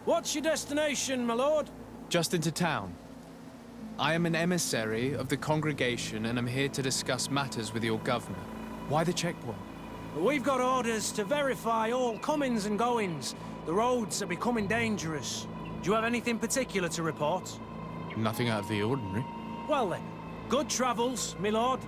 What's your destination, my lord? Just into town. I am an emissary of the congregation and am here to discuss matters with your governor. Why the checkpoint? We've got orders to verify all comings and goings. The roads are becoming dangerous. Do you have anything particular to report? Nothing out of the ordinary. Well then, good travels, my lord.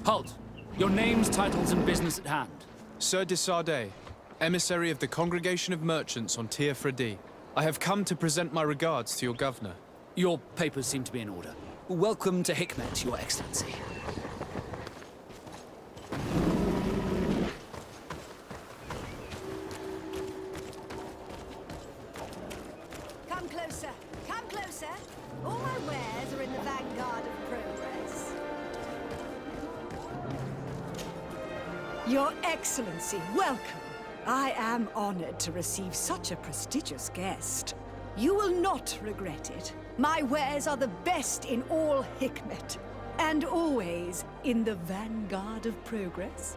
Halt! Your names, titles, and business at hand. Sir de Sardet, emissary of the Congregation of Merchants on Tir Fredi. I have come to present my regards to your governor. Your papers seem to be in order. Welcome to Hikmet, Your Excellency. Come closer. Come closer. All my wares are in the vanguard of progress. Your Excellency, welcome. I am honored to receive such a prestigious guest. You will not regret it. My wares are the best in all Hikmet, and always in the vanguard of progress.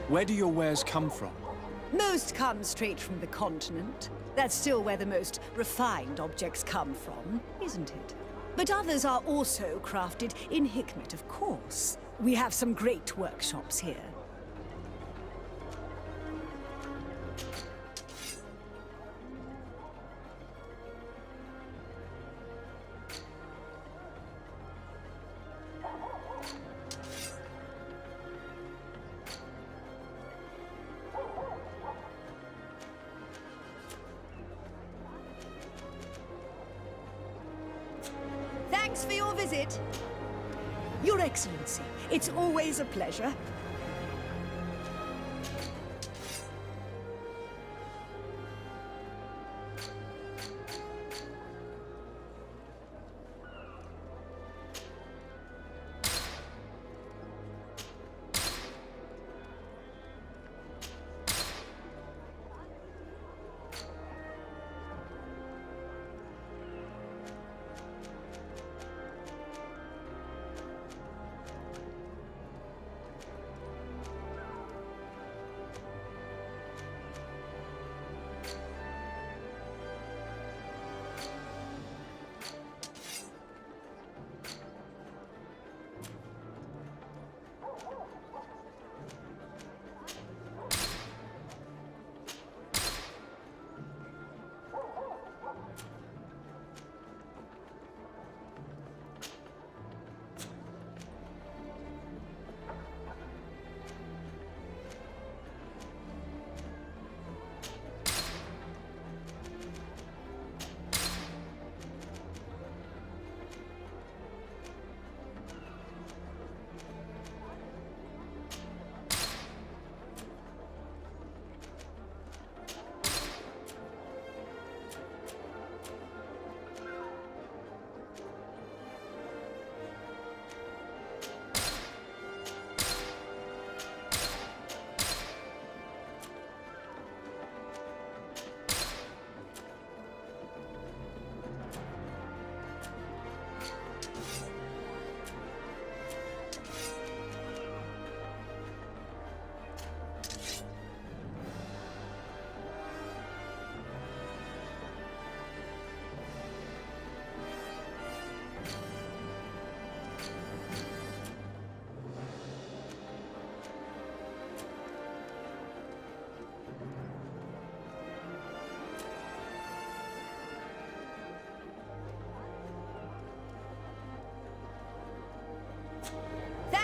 Where do your wares come from? Most come straight from the continent. That's still where the most refined objects come from, isn't it? But others are also crafted in Hikmet, of course. We have some great workshops here. Thanks for your visit. Your Excellency, it's always a pleasure.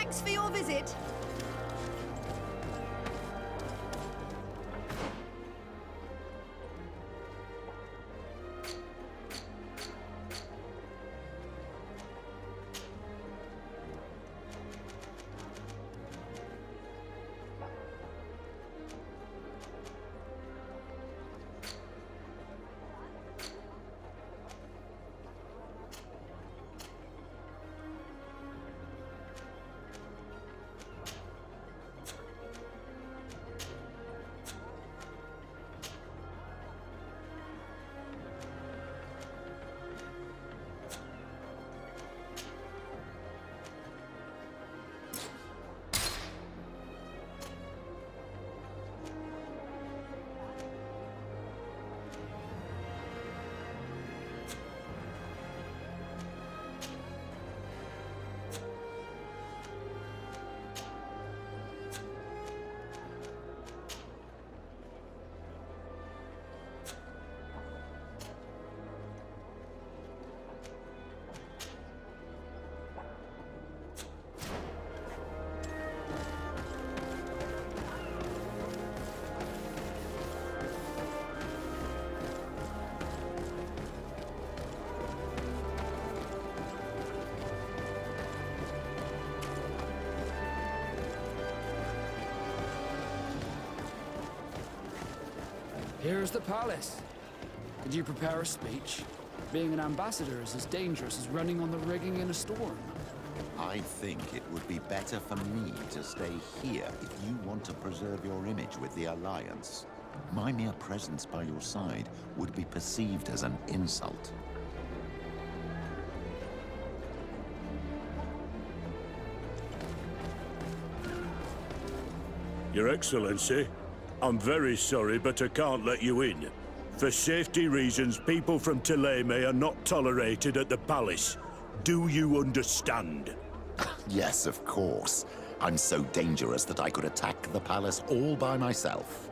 Thanks for your visit. Here's the palace. Did you prepare a speech? Being an ambassador is as dangerous as running on the rigging in a storm. I think it would be better for me to stay here if you want to preserve your image with the Alliance. My mere presence by your side would be perceived as an insult. Your Excellency, I'm very sorry, but I can't let you in. For safety reasons, people from Thélème are not tolerated at the palace. Do you understand? Yes, of course. I'm so dangerous that I could attack the palace all by myself.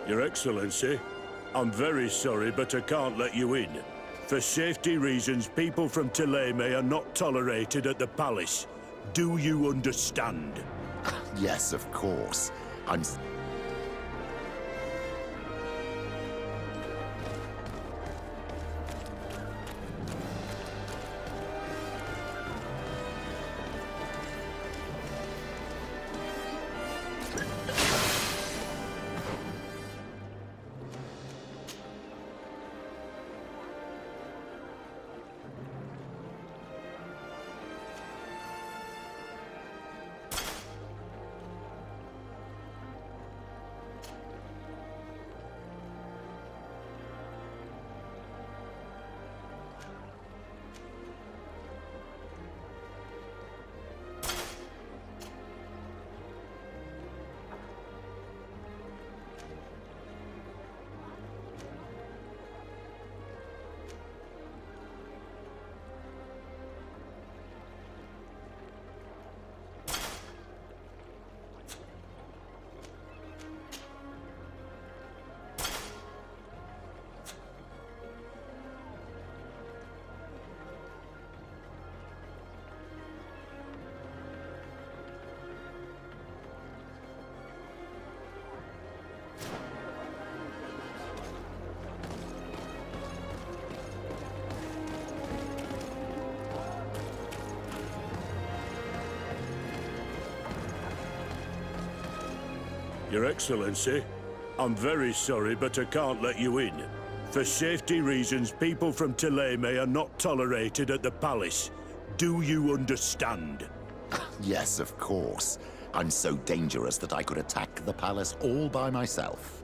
Your Excellency, I'm very sorry, but I can't let you in. For safety reasons, people from Thélème are not tolerated at the palace. Do you understand? Yes, of course. I'm... Your Excellency, I'm very sorry, but I can't let you in. For safety reasons, people from Thélème are not tolerated at the palace. Do you understand? Yes, of course. I'm so dangerous that I could attack the palace all by myself.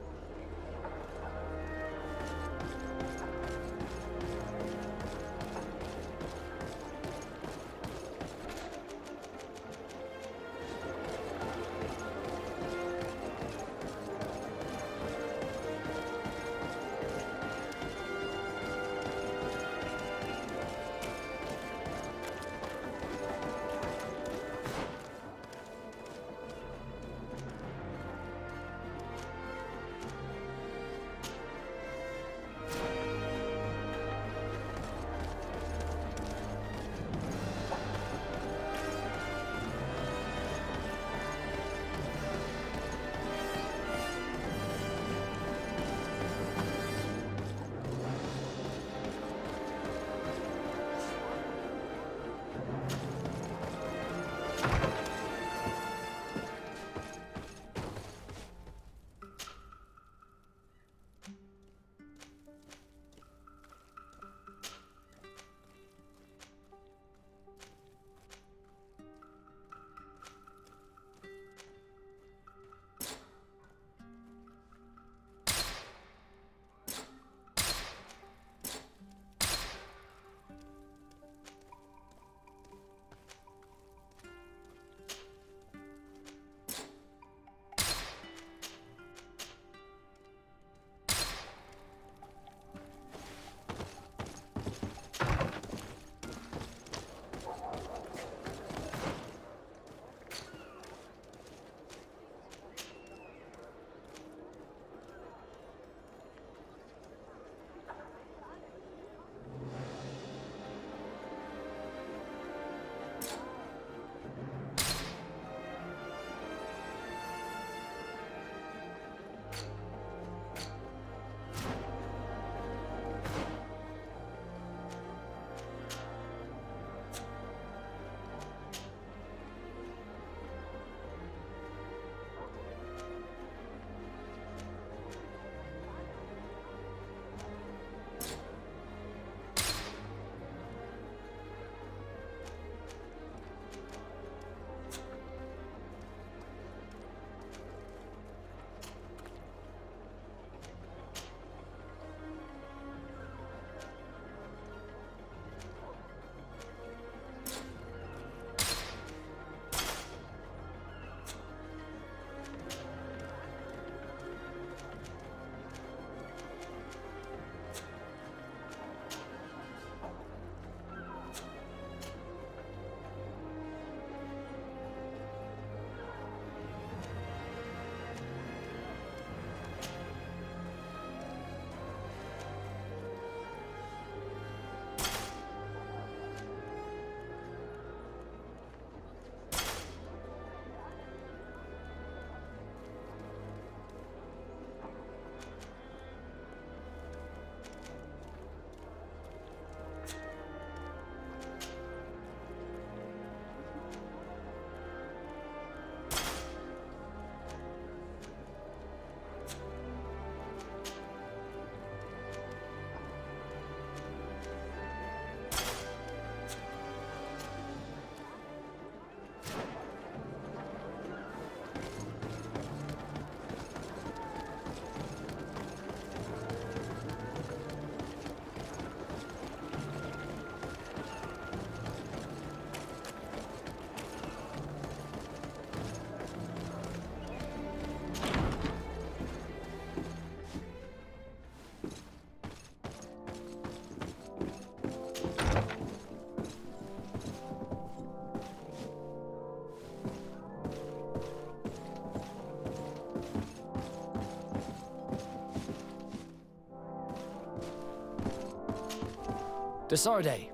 Desarde,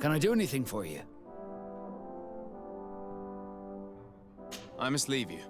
can I do anything for you? I must leave you.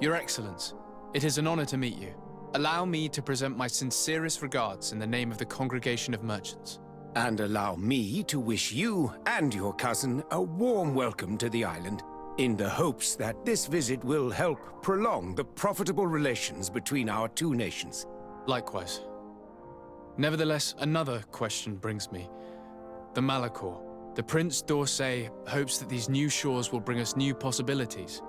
Your Excellence, it is an honor to meet you. Allow me to present my sincerest regards in the name of the Congregation of Merchants. And allow me to wish you and your cousin a warm welcome to the island, in the hopes that this visit will help prolong the profitable relations between our two nations. Likewise. Nevertheless, another question brings me. The Malachor. The Prince d'Orsay hopes that these new shores will bring us new possibilities.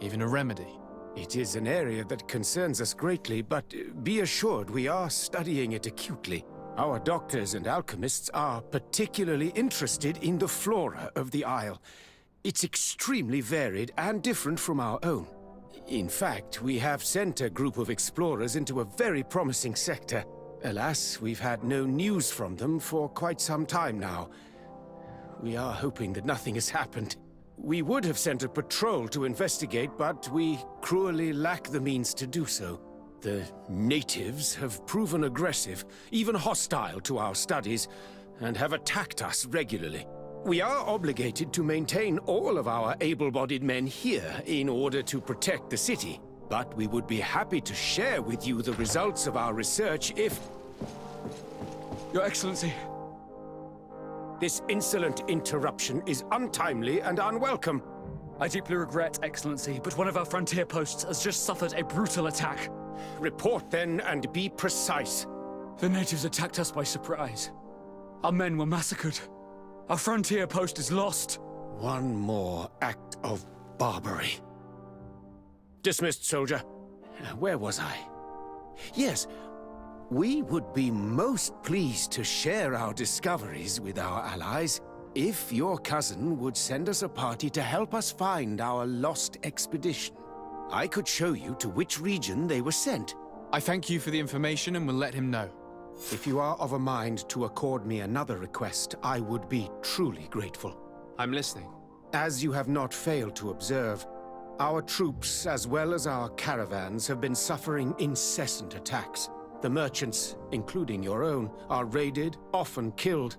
Even a remedy. It is an area that concerns us greatly, but be assured we are studying it acutely. Our doctors and alchemists are particularly interested in the flora of the Isle. It's extremely varied and different from our own. In fact, we have sent a group of explorers into a very promising sector. Alas, we've had no news from them for quite some time now. We are hoping that nothing has happened. We would have sent a patrol to investigate, but we cruelly lack the means to do so. The natives have proven aggressive, even hostile to our studies, and have attacked us regularly. We are obligated to maintain all of our able-bodied men here in order to protect the city, but we would be happy to share with you the results of our research if... Your Excellency. This insolent interruption is untimely and unwelcome. I deeply regret, Excellency, but one of our frontier posts has just suffered a brutal attack. Report then and be precise. The natives attacked us by surprise. Our men were massacred. Our frontier post is lost. One more act of barbarity. Dismissed, soldier. Where was I? Yes, we would be most pleased to share our discoveries with our allies if your cousin would send us a party to help us find our lost expedition. I could show you to which region they were sent. I thank you for the information and will let him know. If you are of a mind to accord me another request, I would be truly grateful. I'm listening. As you have not failed to observe, our troops, as well as our caravans, have been suffering incessant attacks. The merchants, including your own, are raided, often killed,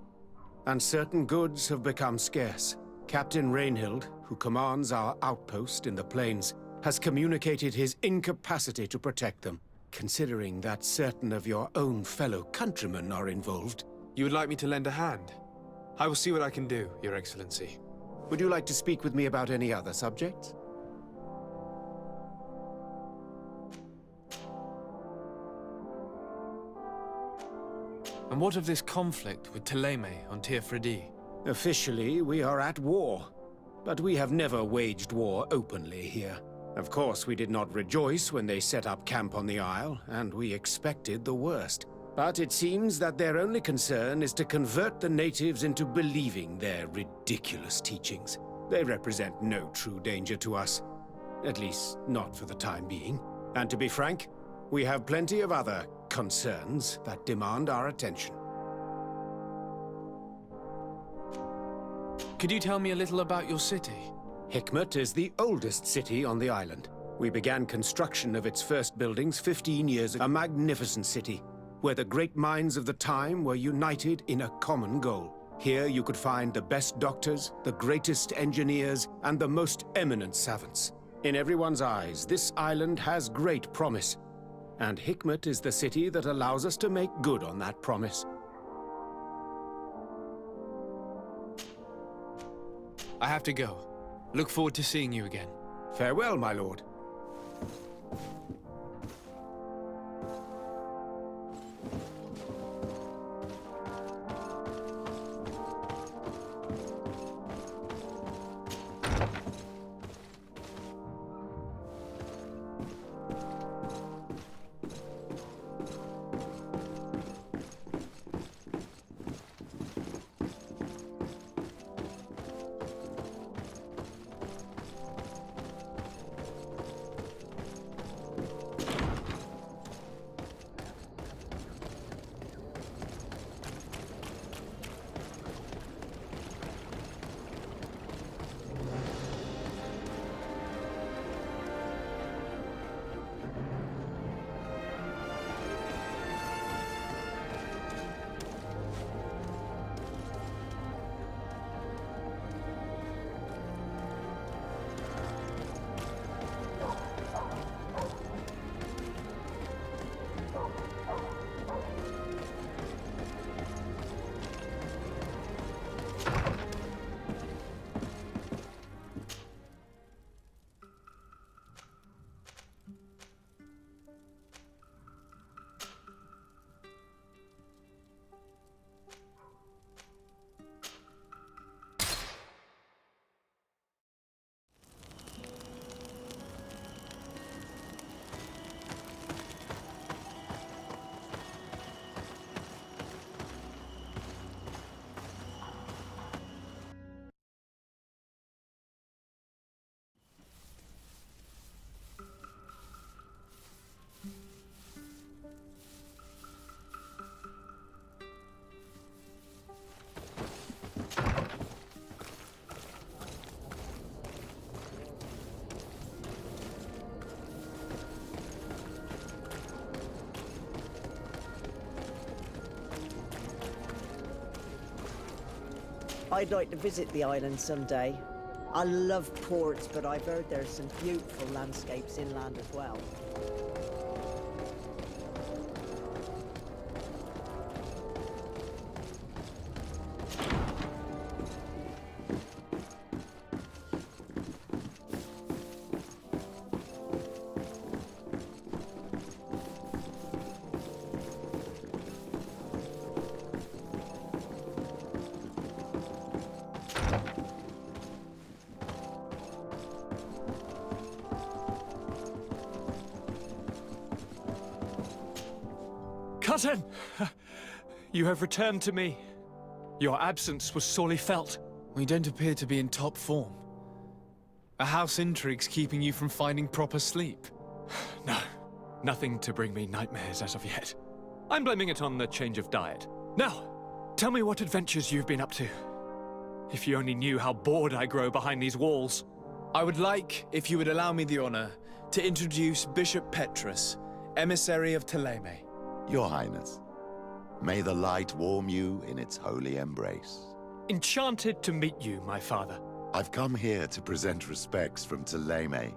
and certain goods have become scarce. Captain Rainhild, who commands our outpost in the plains, has communicated his incapacity to protect them. Considering that certain of your own fellow countrymen are involved. You would like me to lend a hand? I will see what I can do, Your Excellency. Would you like to speak with me about any other subjects? And what of this conflict with Thélème on Tir Freddy? Officially, we are at war. But we have never waged war openly here. Of course, we did not rejoice when they set up camp on the Isle, and we expected the worst. But it seems that their only concern is to convert the natives into believing their ridiculous teachings. They represent no true danger to us. At least, not for the time being. And to be frank, we have plenty of other concerns that demand our attention. Could you tell me a little about your city? Hikmet is the oldest city on the island. We began construction of its first buildings 15 years ago. A magnificent city, where the great minds of the time were united in a common goal. Here you could find the best doctors, the greatest engineers, and the most eminent savants. In everyone's eyes, this island has great promise, and Hikmet is the city that allows us to make good on that promise. I have to go. Look forward to seeing you again. Farewell, my lord. I'd like to visit the island someday. I love ports, but I've heard there's some beautiful landscapes inland as well. Cousin! You have returned to me. Your absence was sorely felt. We don't appear to be in top form. Are house intrigues keeping you from finding proper sleep? No, nothing to bring me nightmares as of yet. I'm blaming it on the change of diet. Now, tell me what adventures you've been up to. If you only knew how bored I grow behind these walls. I would like, if you would allow me the honor, to introduce Bishop Petrus, emissary of Ptolemy. Your Highness, may the light warm you in its holy embrace. Enchanted to meet you, my father. I've come here to present respects from Ptolemy,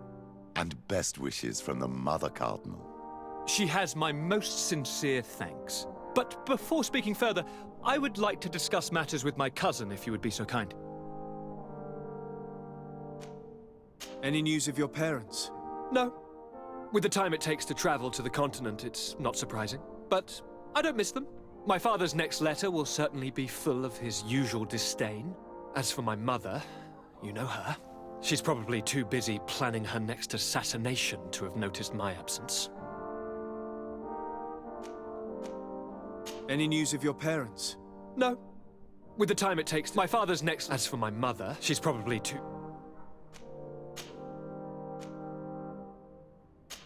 and best wishes from the Mother Cardinal. She has my most sincere thanks. But before speaking further, I would like to discuss matters with my cousin, if you would be so kind. Any news of your parents? No. With the time it takes to travel to the continent, it's not surprising. But I don't miss them. My father's next letter will certainly be full of his usual disdain. As for my mother, you know her. She's probably too busy planning her next assassination to have noticed my absence. Any news of your parents? No. With the time it takes, my father's next... As for my mother, she's probably too...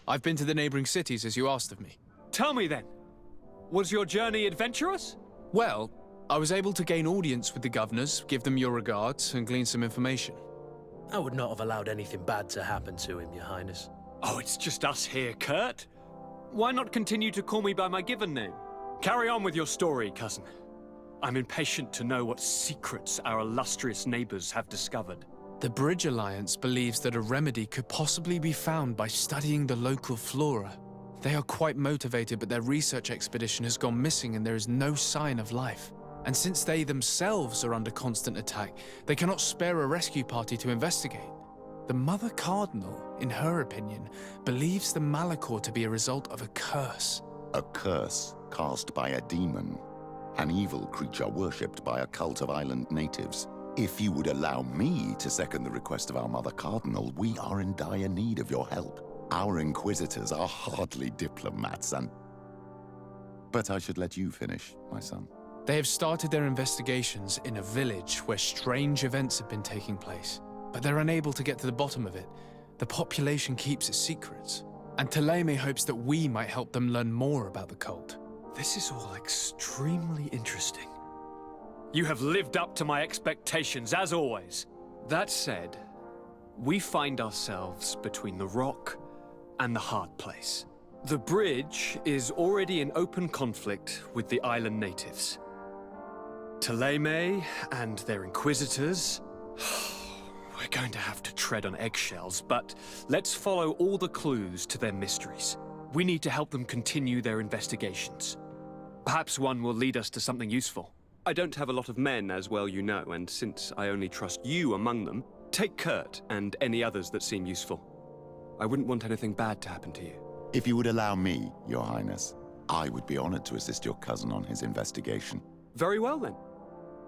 I've been to the neighboring cities as you asked of me. Tell me then, was your journey adventurous? Well, I was able to gain audience with the governors, give them your regards, and glean some information. I would not have allowed anything bad to happen to him, Your Highness. Oh, it's just us here, Kurt. Why not continue to call me by my given name? Carry on with your story, cousin. I'm impatient to know what secrets our illustrious neighbors have discovered. The Bridge Alliance believes that a remedy could possibly be found by studying the local flora. They are quite motivated, but their research expedition has gone missing and there is no sign of life. And since they themselves are under constant attack, they cannot spare a rescue party to investigate. The Mother Cardinal, in her opinion, believes the Malachor to be a result of a curse. A curse cast by a demon, an evil creature worshipped by a cult of island natives. If you would allow me to second the request of our Mother Cardinal, we are in dire need of your help. Our inquisitors are hardly diplomats But I should let you finish, my son. They have started their investigations in a village where strange events have been taking place, but they're unable to get to the bottom of it. The population keeps its secrets, and Ptolemy hopes that we might help them learn more about the cult. This is all extremely interesting. You have lived up to my expectations, as always. That said, we find ourselves between the rock and the hard place. The bridge is already in open conflict with the island natives. Ptolemy and their inquisitors... We're going to have to tread on eggshells, but let's follow all the clues to their mysteries. We need to help them continue their investigations. Perhaps one will lead us to something useful. I don't have a lot of men, as well you know, and since I only trust you among them, take Kurt and any others that seem useful. I wouldn't want anything bad to happen to you. If you would allow me, Your Highness, I would be honored to assist your cousin on his investigation. Very well, then.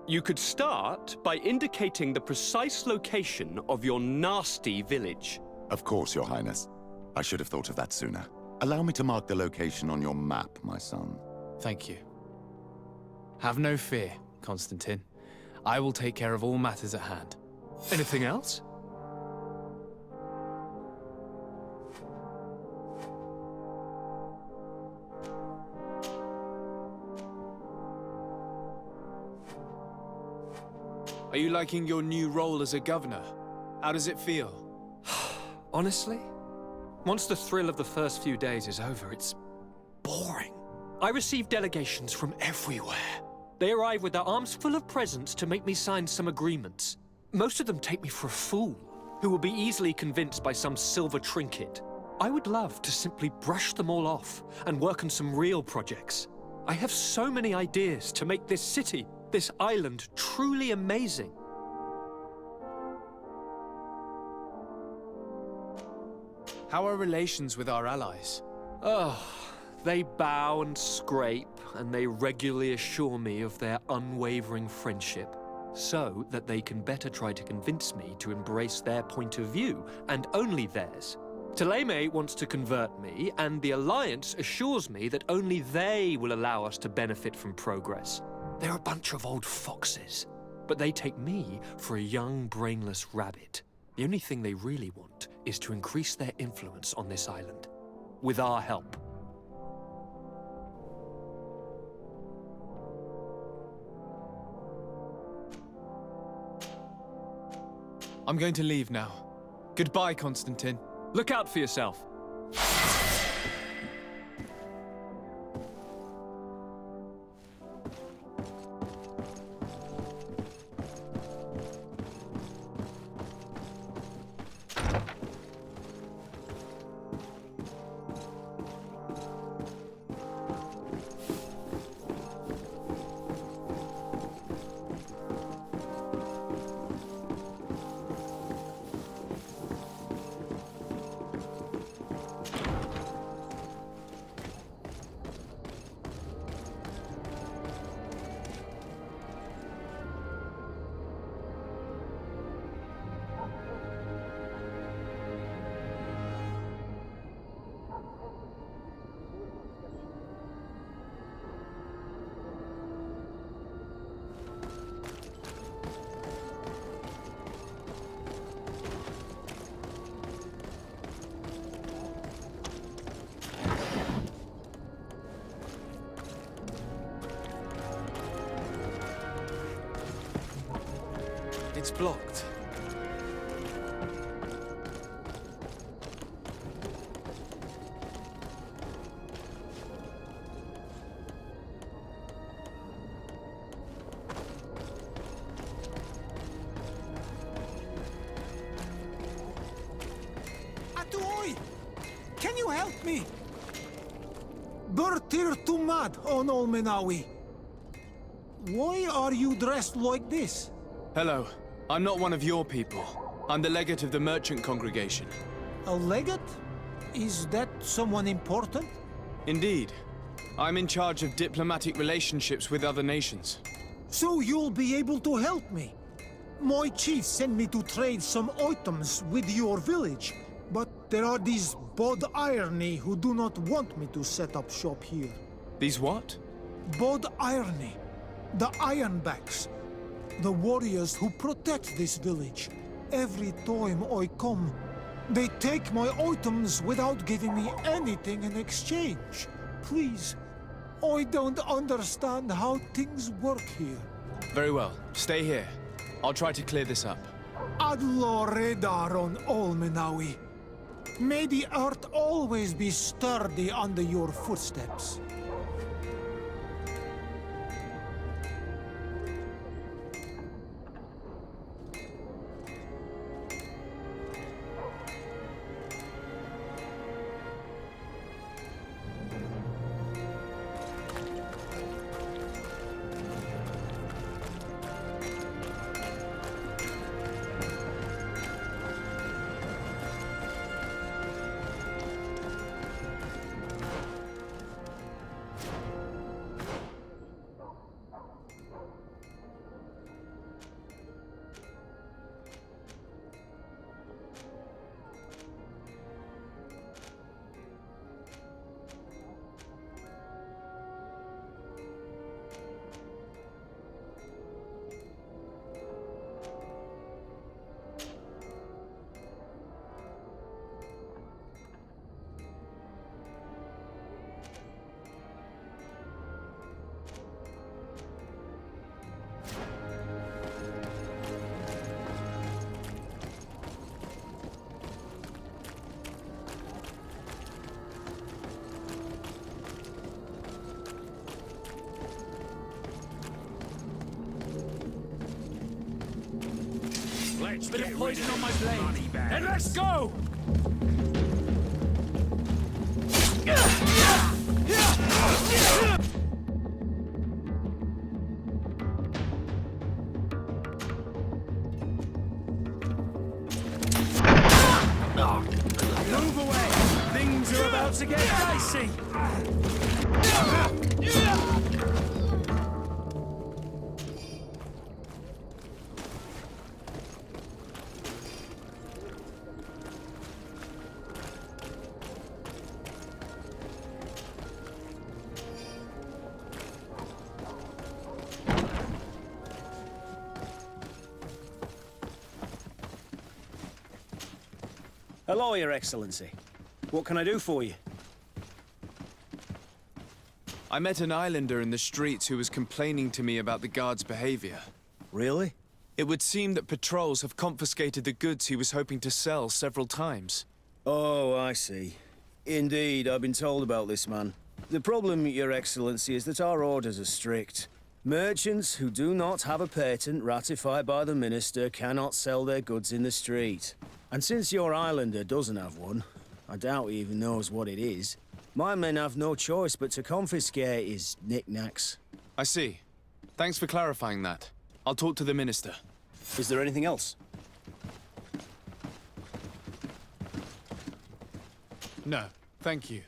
You could start by indicating the precise location of your nasty village. Of course, Your Highness. I should have thought of that sooner. Allow me to mark the location on your map, my son. Thank you. Have no fear, Constantine. I will take care of all matters at hand. Anything else? Are you liking your new role as a governor? How does it feel? Honestly, once the thrill of the first few days is over, it's boring. I receive delegations from everywhere. They arrive with their arms full of presents to make me sign some agreements. Most of them take me for a fool, who will be easily convinced by some silver trinket. I would love to simply brush them all off and work on some real projects. I have so many ideas to make this city, this island, truly amazing. How are relations with our allies? Oh, they bow and scrape, and they regularly assure me of their unwavering friendship, so that they can better try to convince me to embrace their point of view, and only theirs. Thélème wants to convert me, and the Alliance assures me that only they will allow us to benefit from progress. They're a bunch of old foxes, but they take me for a young, brainless rabbit. The only thing they really want is to increase their influence on this island, with our help. I'm going to leave now. Goodbye, Constantine. Look out for yourself. It's blocked. Atuoi! Can you help me? Bertir Tumad on Olmenawi. Why are you dressed like this? Hello. I'm not one of your people. I'm the legate of the merchant congregation. A legate? Is that someone important? Indeed. I'm in charge of diplomatic relationships with other nations. So you'll be able to help me. My chief sent me to trade some items with your village, but there are these Bod Irony who do not want me to set up shop here. These what? Bod Irony. The Ironbacks. The warriors who protect this village. Every time I come, they take my items without giving me anything in exchange. Please, I don't understand how things work here. Very well. Stay here. I'll try to clear this up. Adlo Redar on Olmenawi. May the earth always be sturdy under your footsteps. Bit of poison on my blade. Then let's go! Move away! Things are about to get dicey! Hello, Your Excellency. What can I do for you? I met an islander in the streets who was complaining to me about the guard's behavior. Really? It would seem that patrols have confiscated the goods he was hoping to sell several times. Oh, I see. Indeed, I've been told about this man. The problem, Your Excellency, is that our orders are strict. Merchants who do not have a patent ratified by the Minister cannot sell their goods in the street. And since your islander doesn't have one, I doubt he even knows what it is, my men have no choice but to confiscate his knickknacks. I see. Thanks for clarifying that. I'll talk to the Minister. Is there anything else? No, thank you.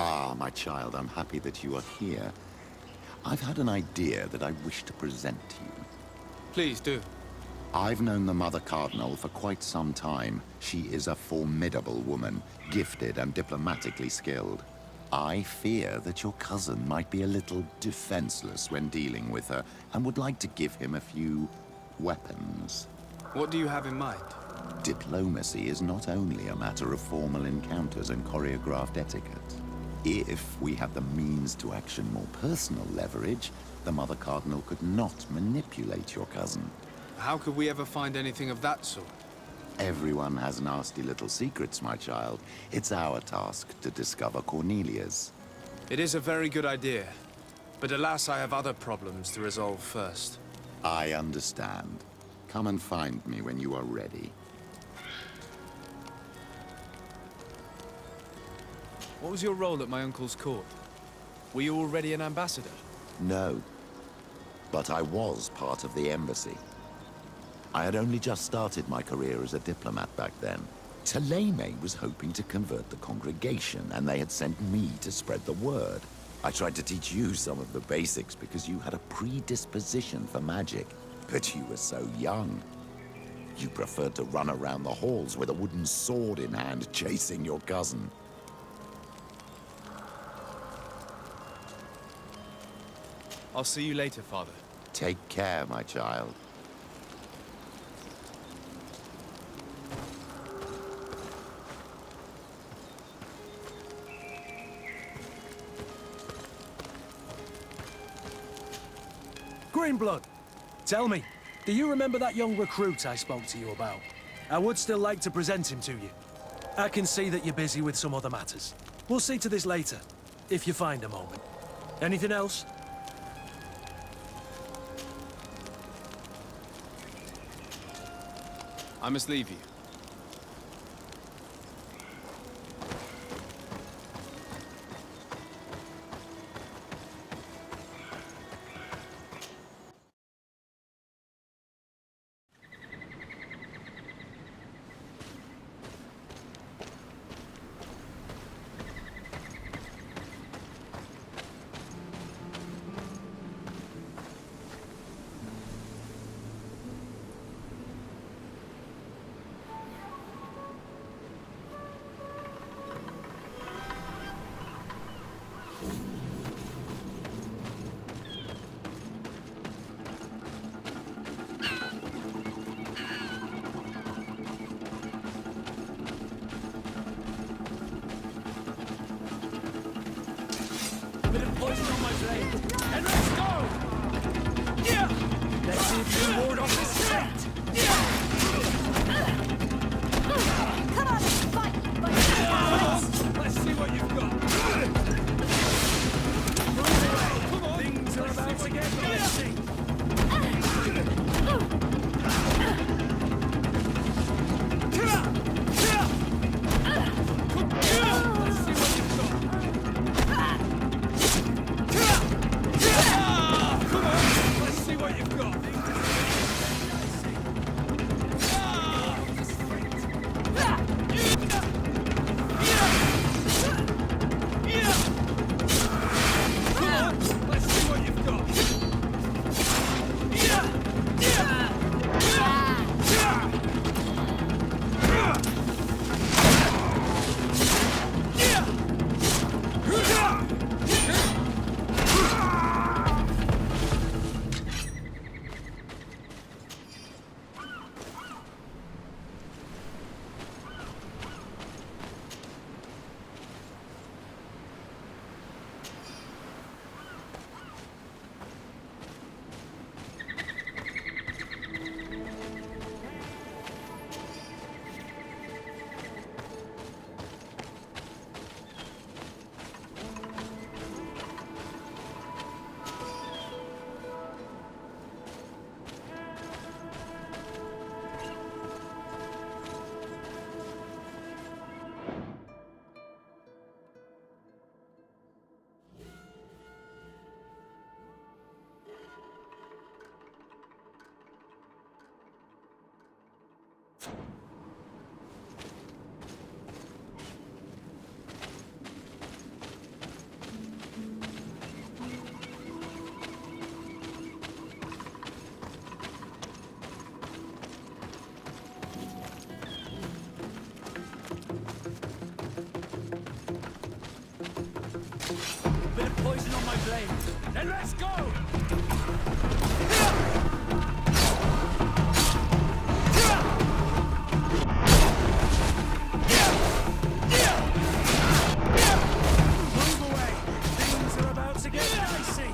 Ah, my child, I'm happy that you are here. I've had an idea that I wish to present to you. Please do. I've known the Mother Cardinal for quite some time. She is a formidable woman, gifted and diplomatically skilled. I fear that your cousin might be a little defenseless when dealing with her, and would like to give him a few weapons. What do you have in mind? Diplomacy is not only a matter of formal encounters and choreographed etiquette. If we had the means to action more personal leverage, the Mother Cardinal could not manipulate your cousin. How could we ever find anything of that sort? Everyone has nasty little secrets, my child. It's our task to discover Cornelia's. It is a very good idea, but alas, I have other problems to resolve first. I understand. Come and find me when you are ready. What was your role at my uncle's court? Were you already an ambassador? No, but I was part of the embassy. I had only just started my career as a diplomat back then. Taleme was hoping to convert the congregation, and they had sent me to spread the word. I tried to teach you some of the basics because you had a predisposition for magic, but you were so young. You preferred to run around the halls with a wooden sword in hand, chasing your cousin. I'll see you later, Father. Take care, my child. Greenblood, tell me, do you remember that young recruit I spoke to you about? I would still like to present him to you. I can see that you're busy with some other matters. We'll see to this later. if you find a moment. Anything else? I must leave you. Bit of poison on my blade. And let's go! Yeah! Let's see if you can ward off this threat. Come on, let's fight! Let's see what you've got. Come on. Things are about to get messy. Bit of poison on my blade. And let's go! Move away. Things are about to get dicey.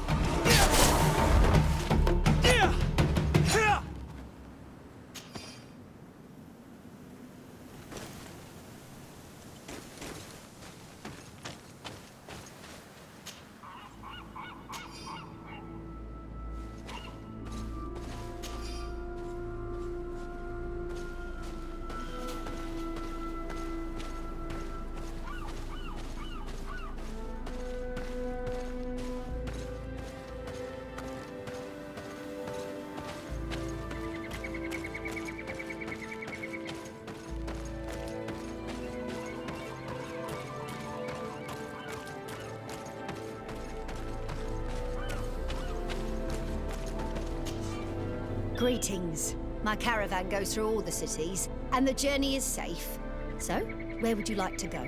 Greetings. My caravan goes through all the cities, and the journey is safe. So, where would you like to go?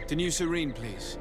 The new Serene, please.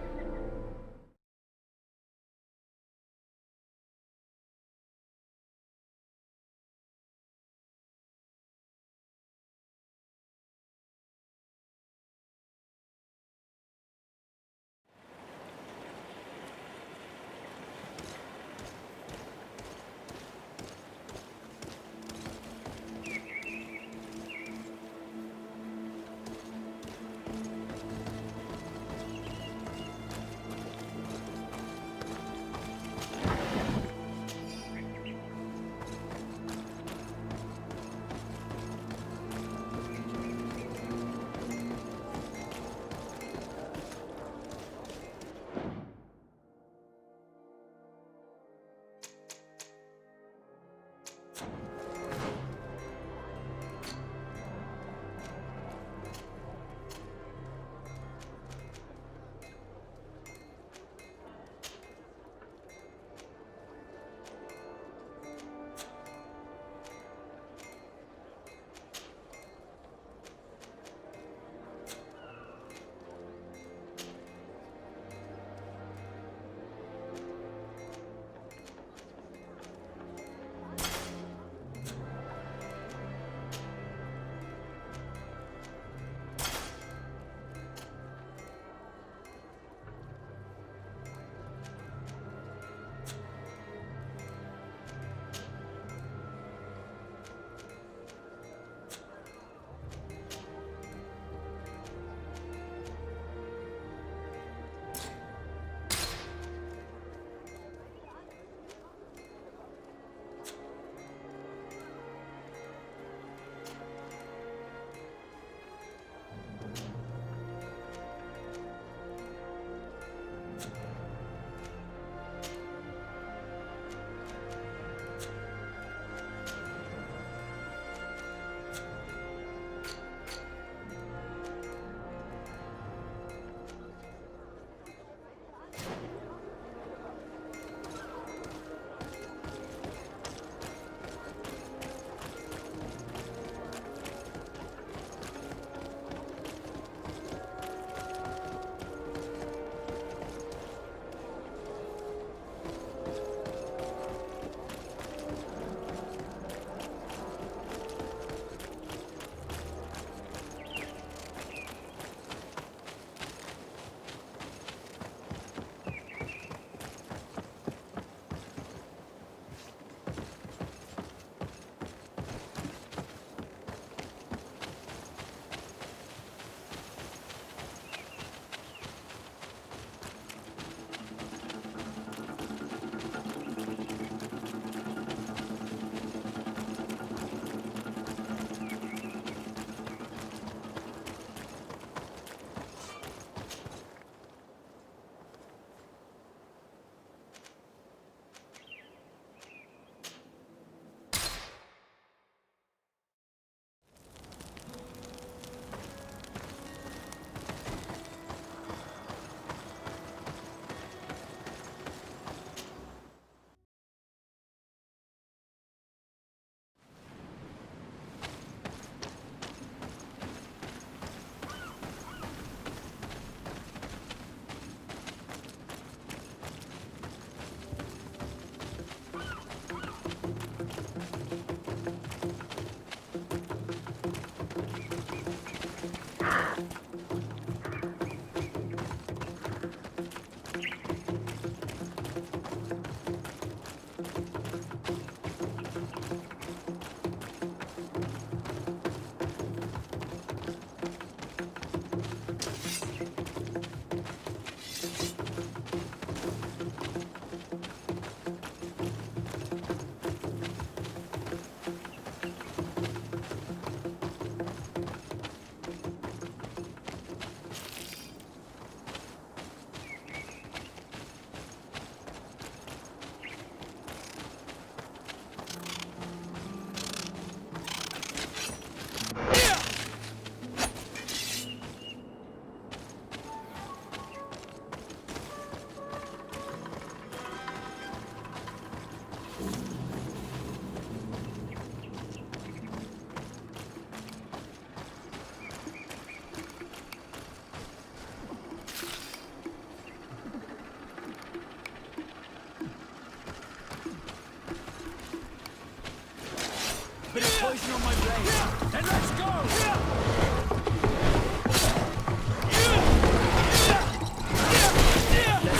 Bit of poison on my blade. And let's go!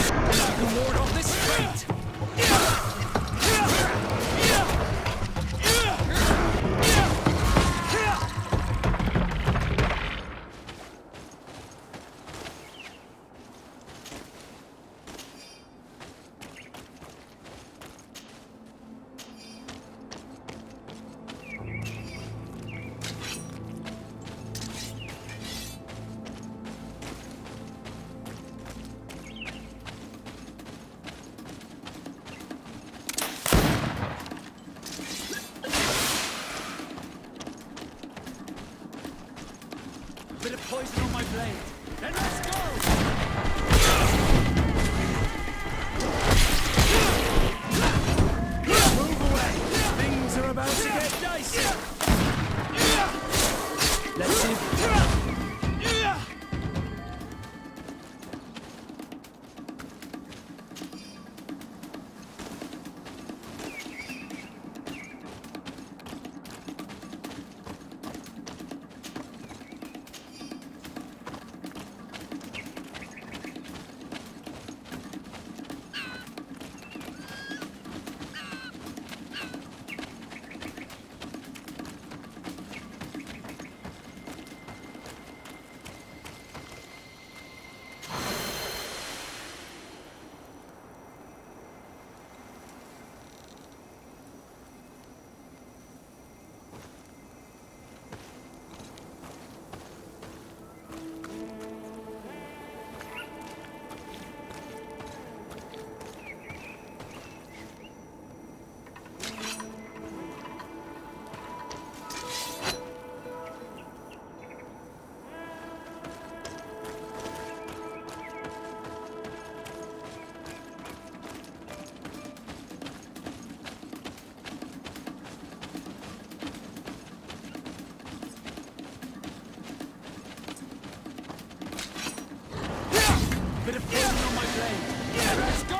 I can ward off this fate! Bit of poison on my blade. And let's go! Move away! Things are about to get dicey! Let's see if... Bit of poison on my blade. Yeah, let's go!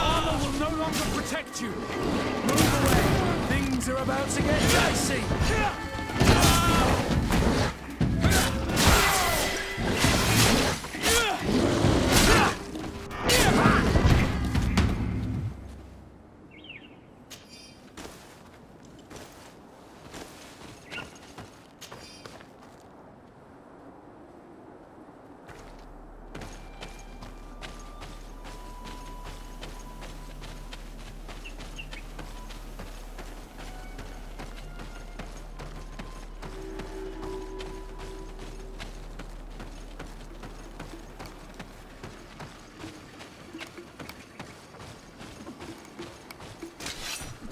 Armor will no longer protect you. Move away. Things are about to get dicey.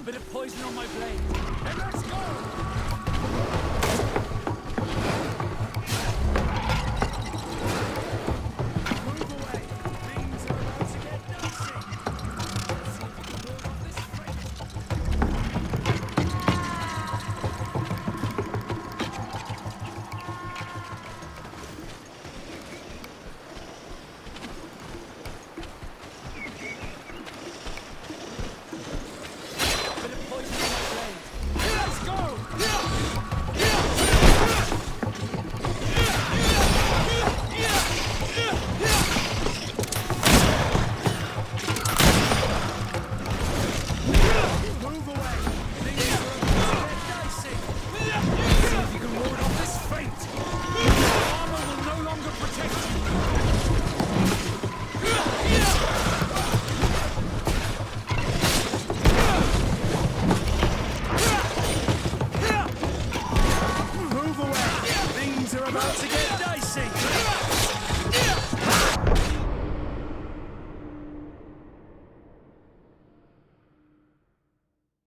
Bit of poison on my blade. And let's go!